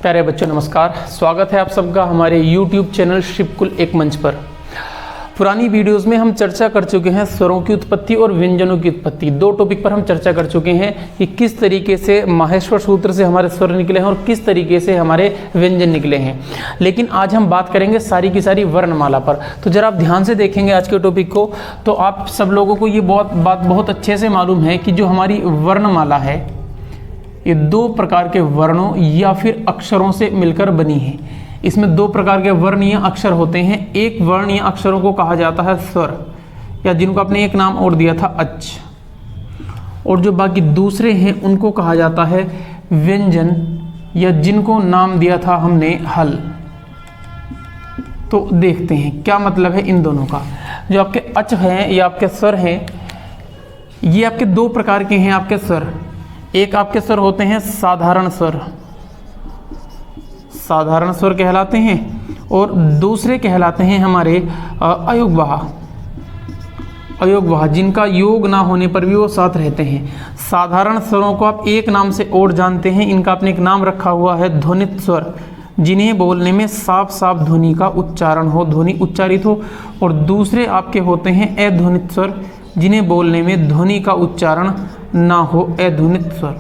प्यारे बच्चों नमस्कार, स्वागत है आप सबका हमारे YouTube चैनल शिवकुल एक मंच पर। पुरानी वीडियोस में हम चर्चा कर चुके हैं स्वरों की उत्पत्ति और व्यंजनों की उत्पत्ति। दो टॉपिक पर हम चर्चा कर चुके हैं कि किस तरीके से माहेश्वर सूत्र से हमारे स्वर निकले हैं और किस तरीके से हमारे व्यंजन निकले हैं। लेकिन आज हम बात करेंगे सारी की सारी वर्णमाला पर। तो जरा आप ध्यान से देखेंगे आज के टॉपिक को, तो आप सब लोगों को ये बात बहुत अच्छे से मालूम है कि जो हमारी वर्णमाला है ये दो प्रकार के वर्णों या फिर अक्षरों से मिलकर बनी है। इसमें दो प्रकार के वर्ण या अक्षर होते हैं। एक वर्ण या अक्षरों को कहा जाता है स्वर, या जिनको आपने एक नाम और दिया था अच, और जो बाकी दूसरे हैं उनको कहा जाता है व्यंजन, या जिनको नाम दिया था हमने हल। तो देखते हैं क्या मतलब है इन दोनों का। जो आपके अच हैं या आपके स्वर हैं, ये आपके दो प्रकार के हैं आपके स्वर। एक आपके स्वर होते हैं साधारण स्वर, साधारण स्वर कहलाते हैं, और दूसरे कहलाते हैं हमारे अयोगवाह, अयोगवाह जिनका योग ना होने पर भी वो साथ रहते हैं। साधारण स्वरों को आप एक नाम से और जानते हैं, इनका आपने एक नाम रखा हुआ है ध्वनित स्वर, जिन्हें बोलने में साफ साफ ध्वनि का उच्चारण हो, ध्वनि उच्चारित हो। और दूसरे आपके होते हैं अध्वनित स्वर, जिन्हें बोलने में ध्वनि का उच्चारण ना हो, अध्वनित स्वर।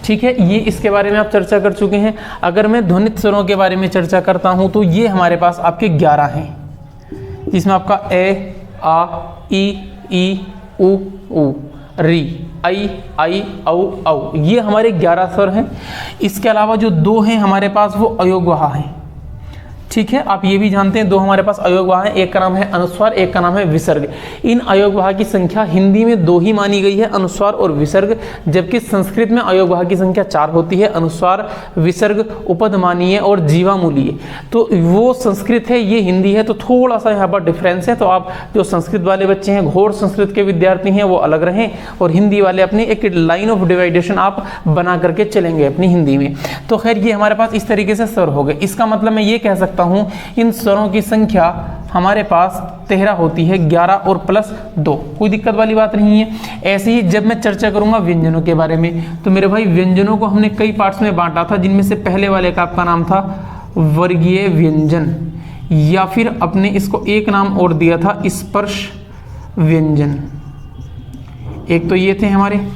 ठीक है, ये इसके बारे में आप चर्चा कर चुके हैं। अगर मैं ध्वनित स्वरों के बारे में चर्चा करता हूं तो ये हमारे पास आपके 11 हैं, जिसमें आपका ए, आ, ई, उ, री, आई, औ, ये हमारे 11 स्वर हैं। इसके अलावा जो दो हैं हमारे पास वो अयोगवाह हैं। ठीक है, आप ये भी जानते हैं दो हमारे पास अयोगवाह हैं, एक का नाम है अनुस्वार, एक का नाम है विसर्ग। इन अयोगवाह की संख्या हिंदी में 2 ही मानी गई है, अनुस्वार और विसर्ग, जबकि संस्कृत में अयोगवाह की संख्या 4 होती है, अनुस्वार, विसर्ग, उपधमानीय और जीवामूलीय। तो वो संस्कृत है, ये हिंदी है, तो थोड़ा सा यहाँ पर डिफरेंस है। तो आप जो संस्कृत वाले बच्चे हैं, घोर संस्कृत के विद्यार्थी हैं, वो अलग रहें, और हिंदी वाले अपनी एक लाइन ऑफ डिवाइडेशन आप बना करके चलेंगे अपनी हिंदी में। तो खैर ये हमारे पास इस तरीके से स्वर हो गए। इसका मतलब मैं ये कह सकता हूं इन स्वरों की संख्या हमारे पास 13 होती है, 11 और प्लस 2, कोई दिक्कत वाली बात नहीं है। ऐसे ही जब मैं चर्चा करूंगा व्यंजनों के बारे में, तो मेरे भाई व्यंजनों को हमने कई पार्ट्स में बांटा था, जिनमें से पहले वाले का आपका नाम था वर्गीय व्यंजन, या फिर अपने इसको एक नाम और दिया था स्पर्श व्यंजन। एक तो ये थे हमारे।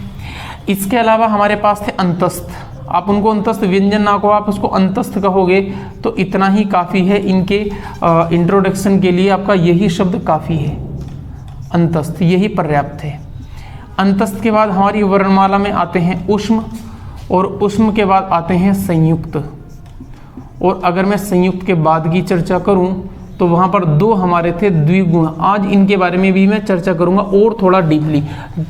इसके अलावा हमारे पास थे अंतस्थ। आप उनको अंतस्थ व्यंजन ना कहो, आप उसको अंतस्थ कहोगे तो इतना ही काफ़ी है। इनके इंट्रोडक्शन के लिए आपका यही शब्द काफ़ी है, अंतस्थ, यही पर्याप्त है। अंतस्थ के बाद हमारी वर्णमाला में आते हैं ऊष्म, और ऊष्म के बाद आते हैं संयुक्त। और अगर मैं संयुक्त के बाद की चर्चा करूं तो वहाँ पर 2 हमारे थे द्विगुण। आज इनके बारे में भी मैं चर्चा करूँगा और थोड़ा डीपली।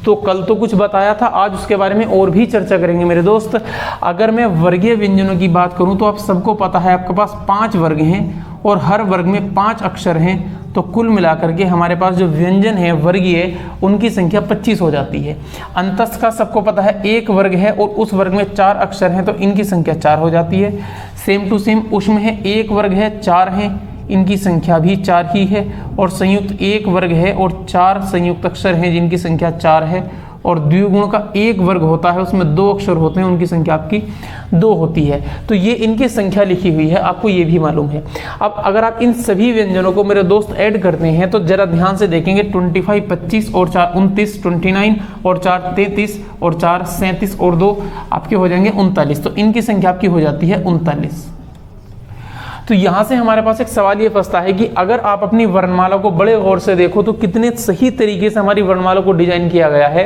तो कल तो कुछ बताया था, आज उसके बारे में और भी चर्चा करेंगे मेरे दोस्त। अगर मैं वर्गीय व्यंजनों की बात करूँ तो आप सबको पता है आपके पास 5 वर्ग हैं, और हर वर्ग में 5 अक्षर हैं। तो कुल मिलाकर के हमारे पास जो व्यंजन है वर्गीय, उनकी संख्या 25 हो जाती है। अंतस्थ का सबको पता है 1 वर्ग है, और उस वर्ग में 4 अक्षर हैं, तो इनकी संख्या 4 हो जाती है। सेम टू सेम ऊष्म है, 1 वर्ग है, 4 हैं, इनकी संख्या भी 4 ही है। और संयुक्त 1 वर्ग है और 4 संयुक्त अक्षर हैं, जिनकी संख्या 4 है। और द्विगुण का 1 वर्ग होता है, उसमें 2 अक्षर होते हैं, उनकी संख्या आपकी 2 होती है। तो ये इनकी संख्या लिखी हुई है, आपको ये भी मालूम है। अब अगर आप इन सभी व्यंजनों को मेरे दोस्त ऐड करते हैं तो जरा ध्यान से देखेंगे, 25 25 और 4 29, 29 और 4 33 और 4 37 और 2 आपके हो जाएंगे 39। तो इनकी संख्या आपकी हो जाती है 39। तो यहाँ से हमारे पास एक सवाल ये फंसता है कि अगर आप अपनी वर्णमाला को बड़े गौर से देखो तो कितने सही तरीके से हमारी वर्णमाला को डिजाइन किया गया है।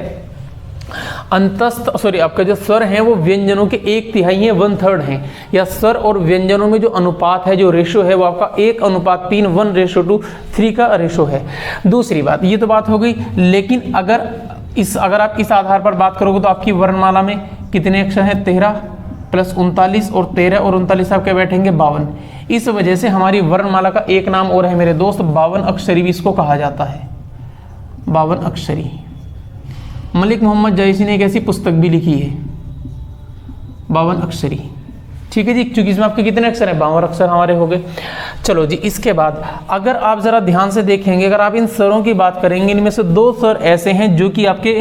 आपका जो स्वर है वो व्यंजनों के 1/3 है, 1/3 है, या स्वर और व्यंजनों में जो अनुपात है, जो रेशो है, वो आपका 1:3, 1:3 का रेशो है। दूसरी बात, ये तो बात हो गई। लेकिन अगर आप इस आधार पर बात करोगे तो आपकी वर्णमाला में कितने अक्षर हैं? 13 प्लस 39, और 13 और 39 आपके बैठेंगे 52। इस वजह से हमारी वर्णमाला का एक नाम और है मेरे दोस्त, 52 अक्षरी भी इसको कहा जाता है, 52 अक्षरी। मलिक मोहम्मद जैसी ने एक ऐसी पुस्तक भी लिखी है 52 अक्षरी। ठीक है जी, क्योंकि इसमें आपके कितने अक्षर हैं, 52 अक्षर हमारे हो गए। चलो जी, इसके बाद अगर आप जरा ध्यान से देखेंगे, अगर आप इन स्वरों की बात करेंगे, इनमें से 2 स्वर ऐसे हैं जो कि आपके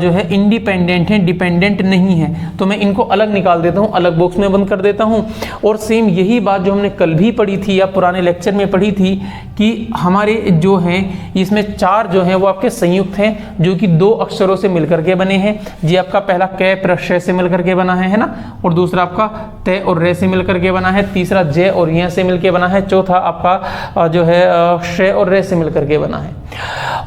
जो है इंडिपेंडेंट हैं, डिपेंडेंट नहीं है, तो मैं इनको अलग निकाल देता हूँ, अलग बॉक्स में बंद कर देता हूँ। और सेम यही बात जो हमने कल भी पढ़ी थी या पुराने लेक्चर में पढ़ी थी कि हमारे जो हैं इसमें 4 जो हैं वो आपके संयुक्त हैं जो कि 2 अक्षरों से मिलकर के बने हैं। जी आपका पहला कै प्रत्यय से मिलकर के बना है ना, और दूसरा आपका तय और रे से मिलकर के बना है, तीसरा जय और य से मिलकर बना है, चौथा आपका जो है श और रे से मिलकर के बना है।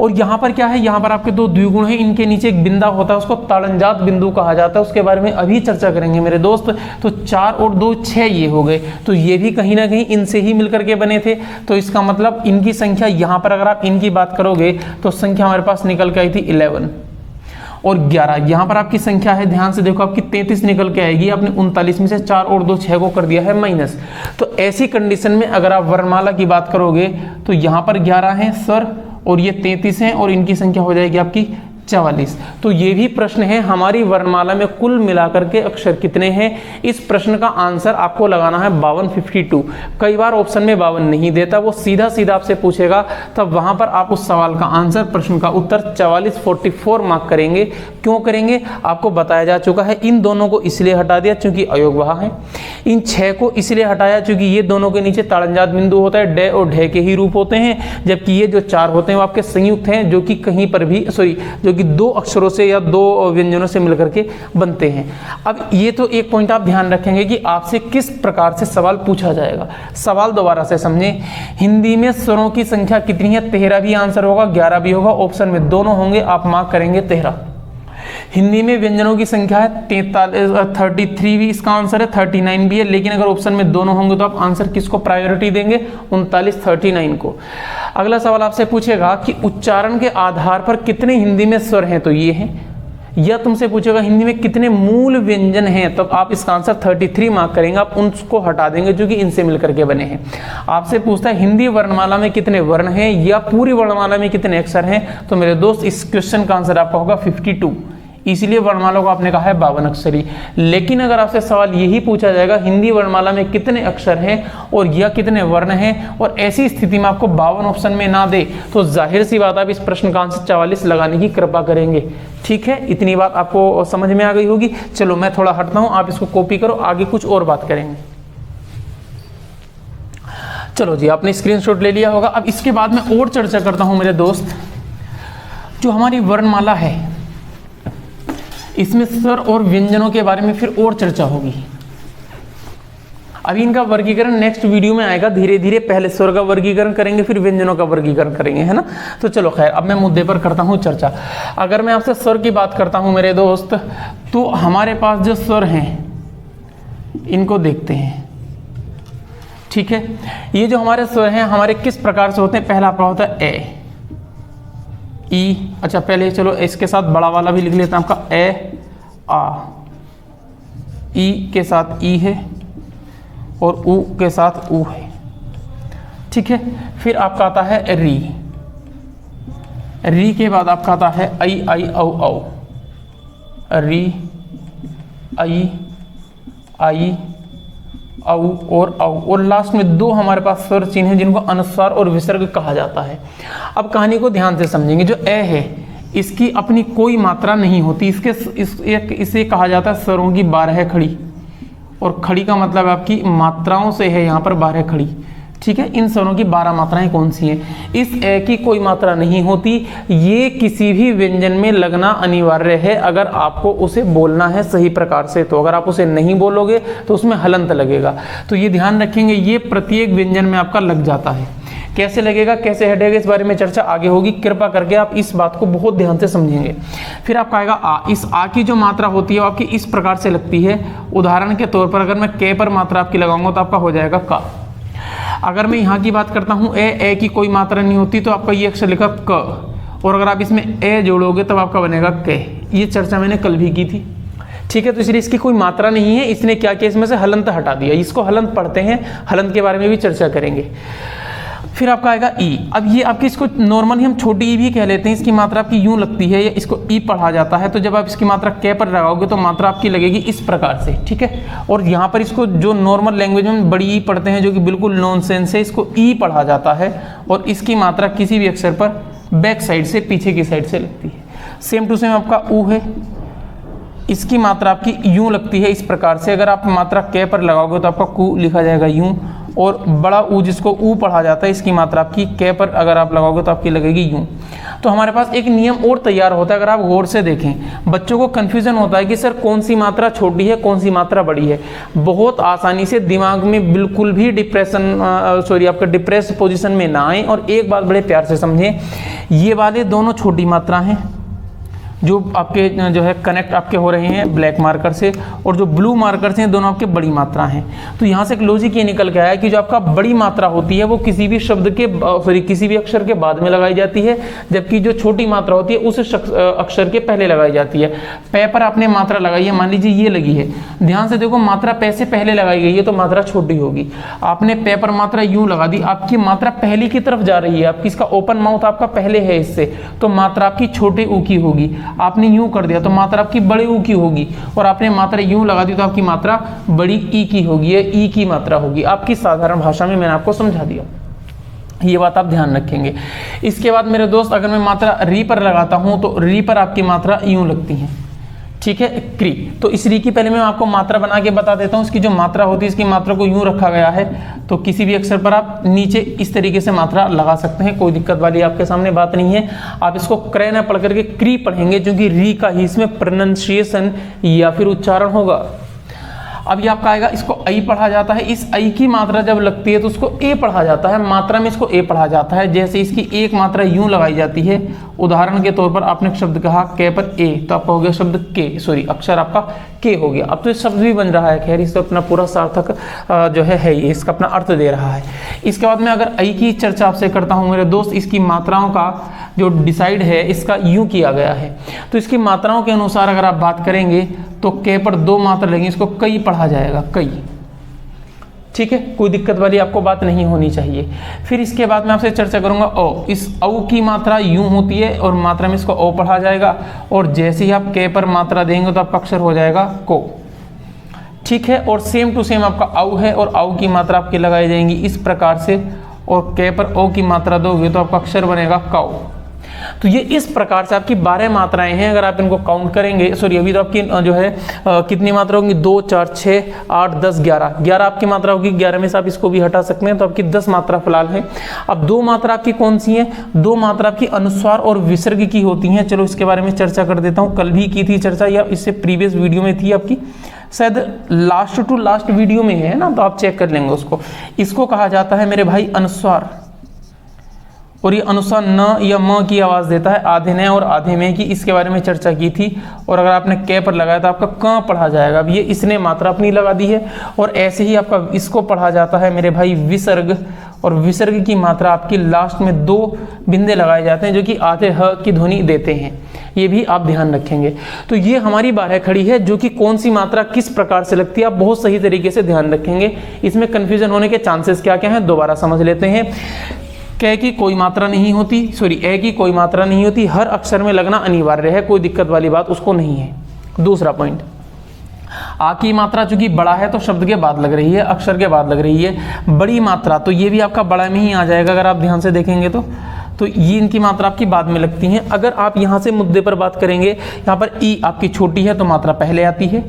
और यहाँ पर क्या है, यहाँ पर आपके 2 द्विगुण हैं, इनके नीचे एक बिंदा होता है, उसको ताड़नजात बिंदु कहा जाता है, उसके बारे में अभी चर्चा करेंगे मेरे दोस्त। तो 4 और 2 6 ये हो गए, तो ये भी कहीं ना कहीं इनसे ही मिलकर के बने थे। तो इसका मतलब इनकी संख्या यहाँ पर अगर आप इनकी बात करोगे तो संख्या हमारे पास निकल के आई थी 11 और 11। यहाँ पर आपकी संख्या है, ध्यान से देखो, आपकी 33 निकल के आएगी। आपने 39 में से 4 और 2 6 को कर दिया है माइनस। तो ऐसी कंडीशन में अगर आप वर्णमाला की बात करोगे तो यहाँ पर 11 हैं स्वर और ये 33 हैं और इनकी संख्या हो जाएगी आपकी 44। तो ये भी प्रश्न है, हमारी वर्णमाला में कुल मिलाकर के अक्षर कितने हैं। इस प्रश्न का आंसर आपको लगाना है 52। कई बार ऑप्शन में 52 नहीं देता, वो सीधा सीधा आपसे पूछेगा, तब वहां पर आप उस सवाल का आंसर, प्रश्न का उत्तर 44 मार्क करेंगे। क्यों करेंगे, आपको बताया जा चुका है। इन दोनों को इसलिए हटा दिया क्योंकि अयोग वहां है, इन 6 को इसलिए हटाया क्योंकि ये दोनों के नीचे ताड़नजात बिंदु होता है, डे और ढे के ही रूप होते हैं, जबकि ये जो 4 होते हैं वो आपके संयुक्त हैं जो कि कहीं पर भी जो कि 2 अक्षरों से या 2 व्यंजनों से मिलकर के बनते हैं। अब ये तो एक पॉइंट आप ध्यान रखेंगे कि आपसे किस प्रकार से सवाल पूछा जाएगा। सवाल दोबारा से समझें, हिंदी में स्वरों की संख्या कितनी है, 13 भी आंसर होगा, 11 भी होगा, ऑप्शन में दोनों होंगे, आप मार्क करेंगे 13। हिंदी में व्यंजनों की संख्या है 33 भी इसका आंसर है, 39 भी है, लेकिन अगर ऑप्शन में दोनों होंगे तो आप आंसर किसको प्रायोरिटी देंगे, 39 39 को। अगला सवाल आपसे पूछेगा कि उच्चारण के आधार पर कितने हिंदी में स्वर हैं, तो ये हैं। या तुमसे पूछेगा हिंदी में कितने मूल व्यंजन हैं, तो आप इसका आंसर 33 मार्क करेंगे, आप उनको हटा देंगे जो कि इनसे मिलकर के बने हैं। आपसे पूछता है हिंदी वर्णमाला में कितने वर्ण हैं या पूरी वर्णमाला में कितने अक्षर हैं, तो मेरे दोस्त इस क्वेश्चन का आंसर आपका होगा 52। इसलिए वर्णमाला को आपने कहा है 52 अक्षरी। लेकिन अगर आपसे सवाल यही पूछा जाएगा हिंदी वर्णमाला में कितने अक्षर हैं और या कितने वर्ण हैं, और ऐसी स्थिति में आपको 52 ऑप्शन में ना दे, तो जाहिर सी बात आप इस प्रश्न का आंसर 44 लगाने की कृपा करेंगे। ठीक है, इतनी बात आपको समझ में आ गई होगी। चलो मैं थोड़ा हटता हूं, आप इसको कॉपी करो, आगे कुछ और बात करेंगे। चलो जी, आपने स्क्रीनशॉट ले लिया होगा। अब इसके बाद मैं और चर्चा करता हूं मेरे दोस्त। जो हमारी वर्णमाला है इसमें स्वर और व्यंजनों के बारे में फिर और चर्चा होगी। अभी इनका वर्गीकरण नेक्स्ट वीडियो में आएगा, धीरे धीरे पहले स्वर का वर्गीकरण करेंगे, फिर व्यंजनों का वर्गीकरण करेंगे, है ना। तो चलो खैर, अब मैं मुद्दे पर करता हूं चर्चा। अगर मैं आपसे स्वर की बात करता हूं मेरे दोस्त, तो हमारे पास जो स्वर हैं इनको देखते हैं। ठीक है, ये जो हमारे स्वर हैं हमारे किस प्रकार से होते हैं। पहला आपका होता है ए, ई, अच्छा पहले चलो इसके साथ बड़ा वाला भी लिख लेते हैं, आपका ए आ, ई के साथ ई है और ऊ के साथ ऊ है। ठीक है, फिर आपका आता है री, री के बाद आपका आता है आई आई औ औ, री आई आई औ और औ, और लास्ट में 2 हमारे पास स्वर चिन्ह हैं जिनको अनुस्वार और विसर्ग कहा जाता है। अब कहानी को ध्यान से समझेंगे। जो ए है इसकी अपनी कोई मात्रा नहीं होती, इसे कहा जाता है स्वरों की 12 खड़ी, और खड़ी का मतलब आपकी मात्राओं से है यहाँ पर 12 खड़ी। ठीक है, इन स्वरों की 12 मात्राएं कौन सी हैं। इस ए की कोई मात्रा नहीं होती, ये किसी भी व्यंजन में लगना अनिवार्य है अगर आपको उसे बोलना है सही प्रकार से। तो अगर आप उसे नहीं बोलोगे तो उसमें हलंत लगेगा। तो ये ध्यान रखेंगे, ये प्रत्येक व्यंजन में आपका लग जाता है। कैसे लगेगा, कैसे हटेगा, इस बारे में चर्चा आगे होगी। कृपा करके आप इस बात को बहुत ध्यान से समझेंगे। फिर आपका आएगा आ, इस आ की जो मात्रा होती है वो आपकी इस प्रकार से लगती है। उदाहरण के तौर पर अगर मैं के पर मात्रा आपकी लगाऊंगा तो आपका हो जाएगा का। अगर मैं यहाँ की बात करता हूँ ए की कोई मात्रा नहीं होती तो आपका ये अक्षर लिखा क, और अगर आप इसमें ए जोड़ोगे तब आपका बनेगा के। ये चर्चा मैंने कल भी की थी। ठीक है, तो इसलिए इसकी कोई मात्रा नहीं है, इसने क्या किया, इसमें से हलंत हटा दिया। इसको हलंत पढ़ते हैं, हलंत के बारे में भी चर्चा करेंगे। फिर आपका आएगा ई। अब ये आपकी इसको नॉर्मली हम छोटी ई भी कह लेते हैं, इसकी मात्रा आपकी यूं लगती है, या इसको ई पढ़ा जाता है। तो जब आप इसकी मात्रा कै पर लगाओगे तो मात्रा आपकी लगेगी इस प्रकार से, ठीक है। और यहाँ पर इसको जो नॉर्मल लैंग्वेज में बड़ी ई पढ़ते हैं, जो कि बिल्कुल नॉनसेंस है, इसको ई पढ़ा जाता है। और इसकी मात्रा किसी भी अक्षर पर बैक साइड से, पीछे की साइड से लगती है। सेम टू सेम आपका ऊ है, इसकी मात्रा आपकी यूं लगती है इस प्रकार से। अगर आप मात्रा कै पर लगाओगे तो आपका कू लिखा जाएगा यूं। और बड़ा ऊ जिसको ऊ पढ़ा जाता है, इसकी मात्रा आपकी कै पर अगर आप लगाओगे तो आपकी लगेगी यूं। तो हमारे पास एक नियम और तैयार होता है। अगर आप गौर से देखें, बच्चों को कन्फ्यूजन होता है कि सर कौन सी मात्रा छोटी है, कौन सी मात्रा बड़ी है। बहुत आसानी से दिमाग में बिल्कुल भी आपका डिप्रेस पोजिशन में ना आए। और एक बात बड़े प्यार से समझें, ये वाले दोनों छोटी मात्रा हैं जो आपके जो है कनेक्ट आपके हो रहे हैं ब्लैक मार्कर से, और जो ब्लू मार्कर से दोनों आपके बड़ी मात्रा हैं। तो यहाँ से एक लॉजिक ये निकल के आया कि जो आपका बड़ी मात्रा होती है वो किसी भी शब्द के किसी भी अक्षर के बाद में लगाई जाती है, जबकि जो छोटी मात्रा होती है उस अक्षर के पहले लगाई जाती है। पै पर आपने मात्रा लगाई है, मान लीजिए ये लगी है, ध्यान से देखो मात्रा पै से पहले लगाई गई है तो मात्रा छोटी होगी। आपने पै पर मात्रा यूं लगा दी, आपकी मात्रा पहली की तरफ जा रही है, आपकी इसका ओपन माउथ आपका पहले है इससे, तो मात्रा आपकी छोटे ऊ की होगी। आपने यूं कर दिया तो मात्रा आपकी बड़े ऊ की होगी, और आपने मात्रा यूं लगा दी तो आपकी मात्रा बड़ी ई की होगी, या ई की मात्रा होगी। आपकी साधारण भाषा में मैंने आपको समझा दिया, ये बात आप ध्यान रखेंगे। इसके बाद मेरे दोस्त, अगर मैं मात्रा री पर लगाता हूं तो री पर आपकी मात्रा यूं लगती है, ठीक है, क्री। तो इस री की पहले मैं आपको मात्रा बना के बता देता हूँ। इसकी जो मात्रा होती है, इसकी मात्रा को यूं रखा गया है, तो किसी भी अक्षर पर आप नीचे इस तरीके से मात्रा लगा सकते हैं, कोई दिक्कत वाली आपके सामने बात नहीं है। आप इसको क्रय न पढ़ करके क्री पढ़ेंगे, क्योंकि री का ही इसमें प्रोनाउंसिएशन या फिर उच्चारण होगा। अब ये आपका आएगा, इसको आई पढ़ा जाता है। इस आई की मात्रा जब लगती है तो उसको ए पढ़ा जाता है, मात्रा में इसको ए पढ़ा जाता है। जैसे इसकी एक मात्रा यूं लगाई जाती है, उदाहरण के तौर पर आपने शब्द कहा कै पर ए, तो आपका हो गया शब्द के, अक्षर आपका के हो गया। अब तो ये शब्द भी बन रहा है, खैर इसका अपना पूरा सार्थक जो है ये इसका अपना अर्थ दे रहा है। इसके बाद में अगर आई की चर्चा आपसे करता हूँ मेरे दोस्त, इसकी मात्राओं का जो डिसाइड है इसका यूं किया गया है। तो इसकी मात्राओं के अनुसार अगर आप बात करेंगे तो के पर दो मात्रा लेंगे, इसको कई पढ़ा जाएगा, कई, ठीक है, कोई दिक्कत वाली आपको बात नहीं होनी चाहिए। फिर इसके बाद मैं आपसे चर्चा करूंगा ओ। इस औ की मात्रा यूं होती है और मात्रा में इसको ओ पढ़ा जाएगा, और जैसे ही आप के पर मात्रा देंगे तो आपका अक्षर हो जाएगा को, ठीक है। और सेम टू सेम आपका औ है, और औ की मात्रा आपकी लगाई जाएंगी इस प्रकार से, और के पर ओ की मात्रा दोगे तो आपका अक्षर बनेगा कौ। तो ये इस प्रकार से आपकी 12 मात्राएं हैं। अगर आप इनको काउंट करेंगे, अभी तो आपकी जो है कितनी मात्रा होंगी, 2 4 6 8 10 11 आपकी मात्रा होगी। 11 में से आप इसको भी हटा सकते हैं, तो आपकी 10 मात्रा फिलहाल है। अब 2 मात्रा आपकी कौन सी है? 2 मात्रा आपकी अनुस्वार और विसर्ग की होती हैं। चलो इसके बारे में चर्चा कर देता हूँ। कल भी की थी चर्चा, या इससे प्रीवियस वीडियो में थी आपकी, शायद लास्ट टू लास्ट वीडियो में है ना, तो आप चेक कर लेंगे उसको। इसको कहा जाता है मेरे भाई अनुस्वार, और ये अनुस्वार न या म की आवाज़ देता है, आधे न और आधे में की, इसके बारे में चर्चा की थी। और अगर आपने कै पर लगाया तो आपका क पढ़ा जाएगा। अब ये इसने मात्रा अपनी लगा दी है, और ऐसे ही आपका इसको पढ़ा जाता है मेरे भाई विसर्ग, और विसर्ग की मात्रा आपकी लास्ट में 2 बिंदे लगाए जाते हैं, जो कि आधे ह की ध्वनि देते हैं। ये भी आप ध्यान रखेंगे। तो ये हमारी 12 खड़ी है, जो कि कौन सी मात्रा किस प्रकार से लगती है, आप बहुत सही तरीके से ध्यान रखेंगे। इसमें कन्फ्यूजन होने के चांसेस क्या क्या हैं, दोबारा समझ लेते हैं। कै की कोई मात्रा नहीं होती, ए की कोई मात्रा नहीं होती, हर अक्षर में लगना अनिवार्य है, कोई दिक्कत वाली बात उसको नहीं है। दूसरा पॉइंट, आ की मात्रा चूंकि बड़ा है तो शब्द के बाद लग रही है, अक्षर के बाद लग रही है। बड़ी मात्रा तो ये भी आपका बड़ा में ही आ जाएगा, अगर आप ध्यान से देखेंगे तो ये इनकी मात्रा आपकी बाद में लगती हैं। अगर आप यहाँ से मुद्दे पर बात करेंगे, यहाँ पर ई आपकी छोटी है तो मात्रा पहले आती है,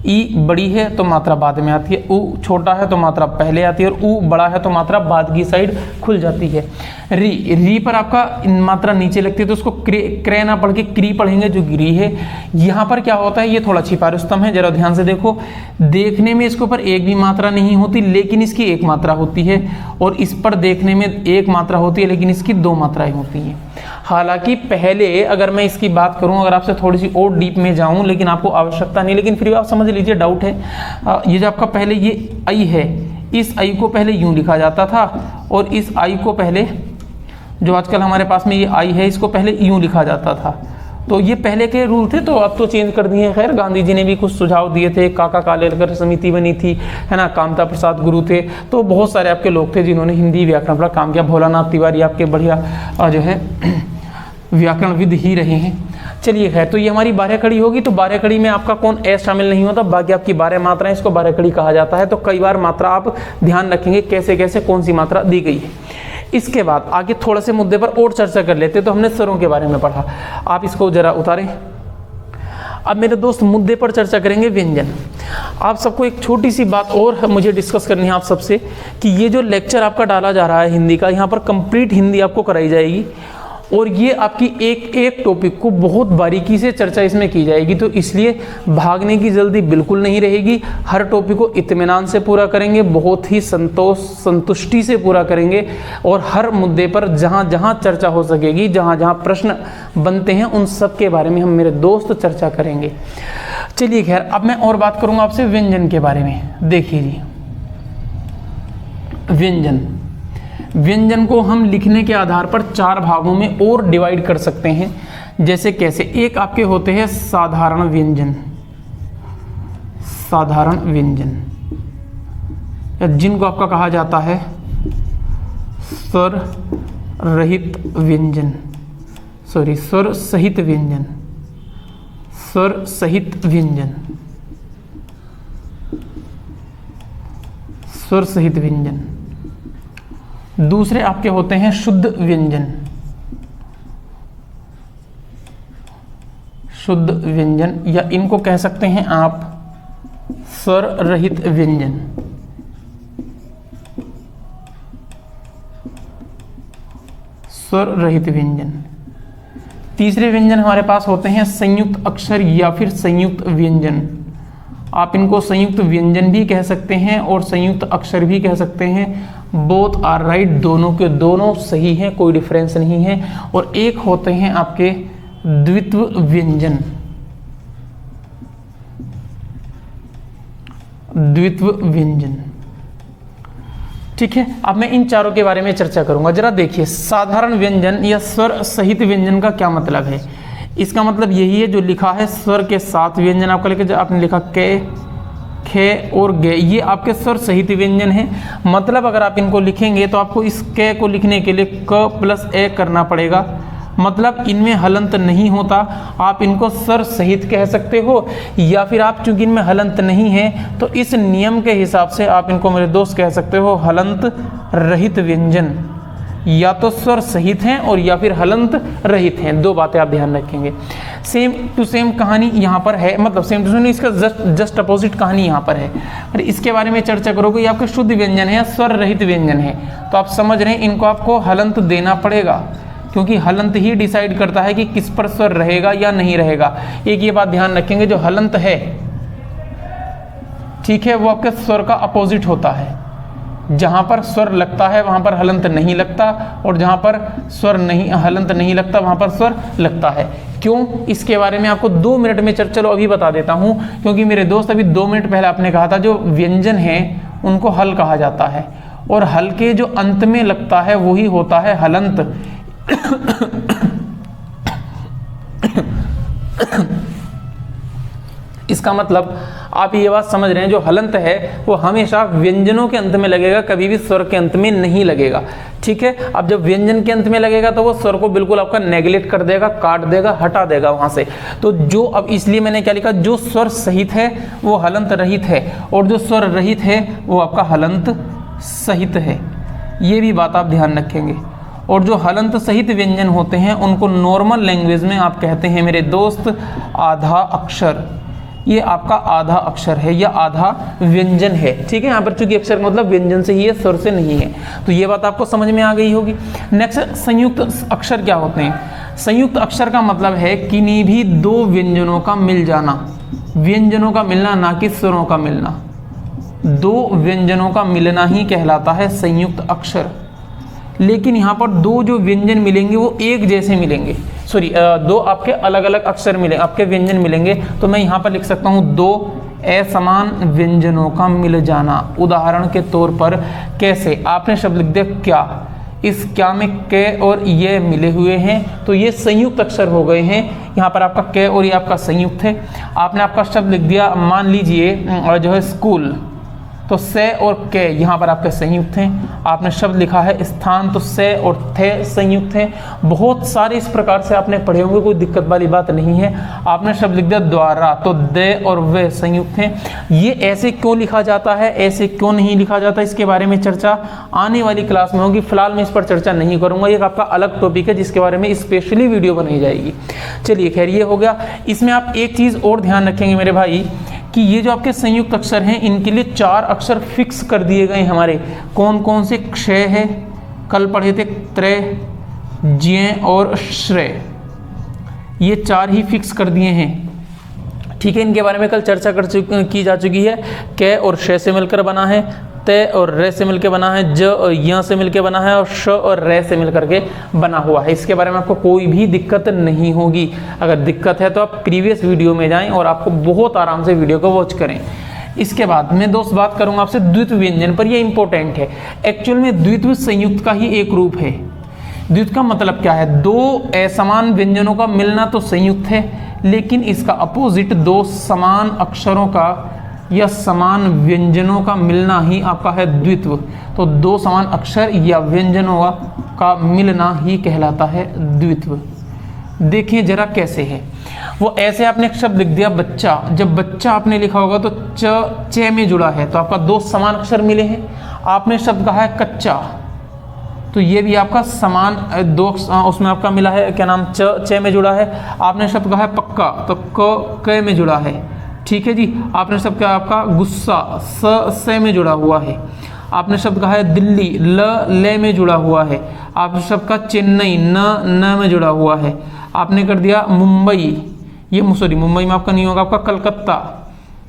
ई बड़ी है तो मात्रा बाद में आती है, ऊ छोटा है तो मात्रा पहले आती है, और ऊ बड़ा है तो मात्रा बाद की साइड खुल जाती है। री पर आपका मात्रा नीचे लगती है, तो उसको क्रे ना पढ़ के क्री पढ़ेंगे, जो री है। यहाँ पर क्या होता है, ये थोड़ा छिपा रुस्तम है, जरा ध्यान से देखो। देखने में इसके ऊपर एक भी मात्रा नहीं होती, लेकिन इसकी एक मात्रा होती है, और इस पर देखने में एक मात्रा होती है, लेकिन इसकी 2 मात्राएं होती हैं। हालांकि पहले अगर मैं इसकी बात करूं, अगर आपसे थोड़ी सी और डीप में जाऊं, लेकिन आपको आवश्यकता नहीं, लेकिन फिर भी आप समझ लीजिए, डाउट है। ये जो आपका पहले ये आई है, इस आई को पहले यूं लिखा जाता था, और इस आई को पहले, जो आजकल हमारे पास में ये आई है, इसको पहले यूं लिखा जाता था, तो ये पहले के रूल थे, तो अब तो चेंज कर दिए। खैर गांधी जी ने भी कुछ सुझाव दिए थे, काका कालेलकर समिति बनी थी, है ना, कामता प्रसाद गुरु थे, तो बहुत सारे आपके लोग थे जिन्होंने हिंदी व्याकरण पर काम किया। भोलानाथ तिवारी आपके बढ़िया जो है व्याकरणविद ही रहे हैं। चलिए खैर, तो ये हमारी 12 कड़ी होगी। तो 12 कड़ी में आपका कौन एस शामिल नहीं होता, बाकी आपकी 12 मात्राएं, इसको 12 कड़ी कहा जाता है। तो कई बार मात्रा आप ध्यान रखेंगे कैसे कैसे कौन सी मात्रा दी गई है। इसके बाद आगे थोड़े से मुद्दे पर और चर्चा कर लेते हैं। तो हमने स्वरों के बारे में पढ़ा, आप इसको जरा उतारें। अब मेरे दोस्त मुद्दे पर चर्चा करेंगे व्यंजन। आप सबको एक छोटी सी बात और मुझे डिस्कस करनी है आप सबसे, कि ये जो लेक्चर आपका डाला जा रहा है हिंदी का, यहाँ पर कंप्लीट हिंदी आपको कराई जाएगी और ये आपकी एक एक टॉपिक को बहुत बारीकी से चर्चा इसमें की जाएगी। तो इसलिए भागने की जल्दी बिल्कुल नहीं रहेगी। हर टॉपिक को इत्मीनान से पूरा करेंगे, बहुत ही संतुष्टि से पूरा करेंगे और हर मुद्दे पर जहाँ जहाँ चर्चा हो सकेगी, जहाँ जहाँ प्रश्न बनते हैं, उन सब के बारे में हम मेरे दोस्त चर्चा करेंगे। चलिए खैर, अब मैं और बात करूँगा आपसे व्यंजन के बारे में। देखिए जी, व्यंजन को हम लिखने के आधार पर 4 भागों में और डिवाइड कर सकते हैं। जैसे कैसे, एक आपके होते हैं साधारण व्यंजन, जिनको आपका कहा जाता है स्वर रहित व्यंजन, स्वर सहित व्यंजन। दूसरे आपके होते हैं शुद्ध व्यंजन, या इनको कह सकते हैं आप स्वर रहित व्यंजन। तीसरे व्यंजन हमारे पास होते हैं संयुक्त अक्षर या फिर संयुक्त व्यंजन। आप इनको संयुक्त व्यंजन भी कह सकते हैं और संयुक्त अक्षर भी कह सकते हैं। बोथ आर राइट, दोनों के दोनों सही हैं, कोई डिफरेंस नहीं है। और एक होते हैं आपके द्वित्व व्यंजन। ठीक है, अब मैं इन चारों के बारे में चर्चा करूंगा। जरा देखिए, साधारण व्यंजन या स्वर सहित व्यंजन का क्या मतलब है। इसका मतलब यही है जो लिखा है स्वर के साथ व्यंजन आपका लिखा, आपने लिखा के, खे और गे, ये आपके स्वर सहित व्यंजन है। मतलब अगर आप इनको लिखेंगे तो आपको इस के को लिखने के लिए क प्लस ए करना पड़ेगा। मतलब इनमें हलंत नहीं होता, आप इनको स्वर सहित कह सकते हो, या फिर आप चूंकि इनमें हलंत नहीं है तो इस नियम के हिसाब से आप इनको मेरे दोस्त कह सकते हो हलंत रहित व्यंजन। या तो स्वर सहित हैं और या फिर हलंत रहित हैं, 2 बातें आप ध्यान रखेंगे। सेम टू सेम कहानी यहाँ पर है, मतलब सेम टू सेम, इसका जस्ट अपोजिट कहानी यहाँ पर है। और इसके बारे में चर्चा करोगे, ये आपके शुद्ध व्यंजन है या स्वर रहित व्यंजन है, तो आप समझ रहे हैं इनको आपको हलंत देना पड़ेगा, क्योंकि हलंत ही डिसाइड करता है कि किस पर स्वर रहेगा या नहीं रहेगा। एक ये बात ध्यान रखेंगे, जो हलंत है, ठीक है, वो आपके स्वर का अपोजिट होता है। जहां पर स्वर लगता है वहां पर हलंत नहीं लगता, और जहां पर हलंत नहीं लगता वहां पर स्वर लगता है। क्यों, इसके बारे में आपको 2 मिनट में चलो अभी बता देता हूं, क्योंकि मेरे दोस्त अभी 2 मिनट पहले आपने कहा था जो व्यंजन है उनको हल कहा जाता है, और हल के जो अंत में लगता है वही होता है हलंत। इसका मतलब आप ये बात समझ रहे हैं, जो हलंत है वो हमेशा व्यंजनों के अंत में लगेगा, कभी भी स्वर के अंत में नहीं लगेगा। ठीक है, अब जब व्यंजन के अंत में लगेगा तो वो स्वर को बिल्कुल आपका नेगलेक्ट कर देगा, काट देगा, हटा देगा वहां से। तो जो, अब इसलिए मैंने क्या लिखा, जो स्वर सहित है वो हलंत रहित है, और जो स्वर रहित है वो आपका हलंत सहित है। ये भी बात आप ध्यान रखेंगे। और जो हलंत सहित व्यंजन होते हैं उनको नॉर्मल लैंग्वेज में आप कहते हैं मेरे दोस्त आधा अक्षर। ये आपका आधा अक्षर है या आधा व्यंजन है। ठीक है, यहाँ पर चूंकि अक्षर मतलब व्यंजन से ही है, स्वर से नहीं है, तो ये बात आपको समझ में आ गई होगी। नेक्स्ट, संयुक्त अक्षर क्या होते हैं। संयुक्त अक्षर का मतलब है किन्हीं भी 2 व्यंजनों का मिल जाना, व्यंजनों का मिलना, ना कि स्वरों का मिलना। 2 व्यंजनों का मिलना ही कहलाता है संयुक्त अक्षर। लेकिन यहाँ पर 2 जो व्यंजन मिलेंगे वो एक जैसे मिलेंगे, 2 आपके अलग अलग अक्षर मिले, आपके व्यंजन मिलेंगे। तो मैं यहाँ पर लिख सकता हूँ 2 असमान व्यंजनों का मिल जाना। उदाहरण के तौर पर कैसे, आपने शब्द लिख दिया क्या, इस क्या में क और ये मिले हुए हैं, तो ये संयुक्त अक्षर हो गए हैं। यहाँ पर आपका क और ये आपका संयुक्त है। आपने आपका शब्द लिख दिया, मान लीजिए जो है स्कूल, तो से और के यहाँ पर आपके संयुक्त हैं। आपने शब्द लिखा है स्थान, तो से और थे संयुक्त हैं। बहुत सारे इस प्रकार से आपने पढ़े होंगे, कोई दिक्कत वाली बात नहीं है। आपने शब्द लिख दिया द्वारा, तो दे और वे संयुक्त हैं। ये ऐसे क्यों लिखा जाता है, ऐसे क्यों नहीं लिखा जाता, इसके बारे में चर्चा आने वाली क्लास में होगी। फिलहाल मैं इस पर चर्चा नहीं करूंगा, ये आपका अलग टॉपिक है जिसके बारे में स्पेशली वीडियो बनाई जाएगी। चलिए खैर, ये हो गया। इसमें आप एक चीज़ और ध्यान रखेंगे मेरे भाई कि ये जो आपके संयुक्त अक्षर हैं, इनके लिए 4 अक्षर फिक्स कर दिए गए हमारे। कौन कौन से? क्षय है, कल पढ़े थे, त्रय, ज्य और श्रेय, ये 4 ही फिक्स कर दिए हैं। ठीक है, इनके बारे में कल चर्चा की जा चुकी है। क और श से मिलकर बना है, तय और रे से मिलकर बना है, ज और य से मिलकर बना है, और श और रे से मिलकर के बना हुआ है। इसके बारे में आपको कोई भी दिक्कत नहीं होगी। अगर दिक्कत है तो आप प्रीवियस वीडियो में जाएं और आपको बहुत आराम से वीडियो को वॉच करें। इसके बाद मैं दोस्त बात करूंगा आपसे द्वित्व व्यंजन पर। ये इंपॉर्टेंट है। एक्चुअल में द्वित्व संयुक्त का ही एक रूप है। द्वित्व का मतलब क्या है? 2 असमान व्यंजनों का मिलना तो संयुक्त है, लेकिन इसका अपोजिट 2 समान अक्षरों का या समान व्यंजनों का मिलना ही आपका है द्वित्व। तो 2 समान अक्षर या व्यंजनों का मिलना ही कहलाता है द्वित्व। देखिए जरा कैसे है वो। ऐसे आपने एक शब्द लिख दिया बच्चा। जब बच्चा आपने लिखा होगा तो च में जुड़ा है, तो आपका 2 समान अक्षर मिले हैं। आपने शब्द कहा है कच्चा, तो ये भी आपका समान 2 उसमें आपका मिला है, क्या नाम, च में जुड़ा है। आपने शब्द कहा है पक्का, तो क में जुड़ा है। ठीक है जी। आपने शब्द कहा आपका गुस्सा, से में जुड़ा हुआ है। आपने शब्द कहा है दिल्ली, ले में जुड़ा हुआ है। आपने शब्द का चेन्नई, न में जुड़ा हुआ है। आपने कर दिया मुंबई, ये सॉरी मुंबई में आपका नहीं होगा, आपका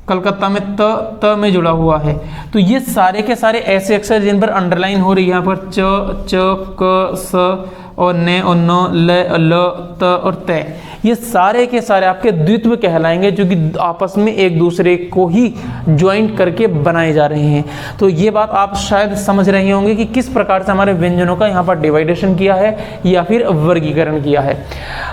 कलकत्ता में त में जुड़ा हुआ है। तो ये सारे के सारे ऐसे अक्षर जिन पर अंडरलाइन हो रही है, यहाँ पर च, क, स और न और न, ल, त और तय, ये सारे के सारे आपके द्वित्व कहलाएंगे, जो कि आपस में एक दूसरे को ही ज्वाइंट करके बनाए जा रहे हैं। तो ये बात आप शायद समझ रहे होंगे कि किस प्रकार से हमारे व्यंजनों का यहाँ पर डिवाइडेशन किया है या फिर वर्गीकरण किया है।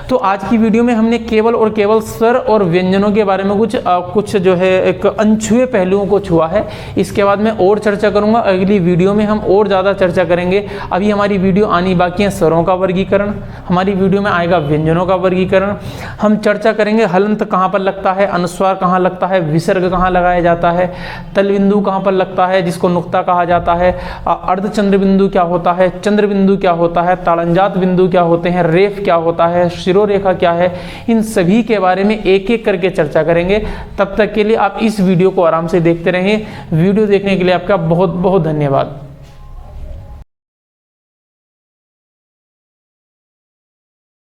तो आज की वीडियो में हमने केवल और केवल स्वर और व्यंजनों के बारे में कुछ जो है एक अनछुए पहलुओं को छुआ है। इसके बाद मैं और चर्चा करूंगा। अगली वीडियो में हम और ज़्यादा चर्चा करेंगे। अभी हमारी वीडियो आनी बाकी है स्वरों का वर्गीकरण, हमारी वीडियो में आएगा व्यंजनों का वर्गीकरण। हम चर्चा करेंगे हलंत कहाँ पर लगता है, अनुस्वार कहाँ लगता है, विसर्ग कहाँ लगाया जाता है, तल बिंदु कहाँ पर लगता है जिसको नुक्ता कहा जाता है, अर्धचंद्र बिंदु क्या होता है, चंद्र बिंदु क्या होता है, ताड़नजात बिंदु क्या होते हैं, रेफ क्या होता है, शिरोरेखा क्या है, इन सभी के बारे में एक एक करके चर्चा करेंगे। तब तक के लिए आप इस वीडियो को आराम से देखते रहें। वीडियो देखने के लिए आपका बहुत बहुत धन्यवाद।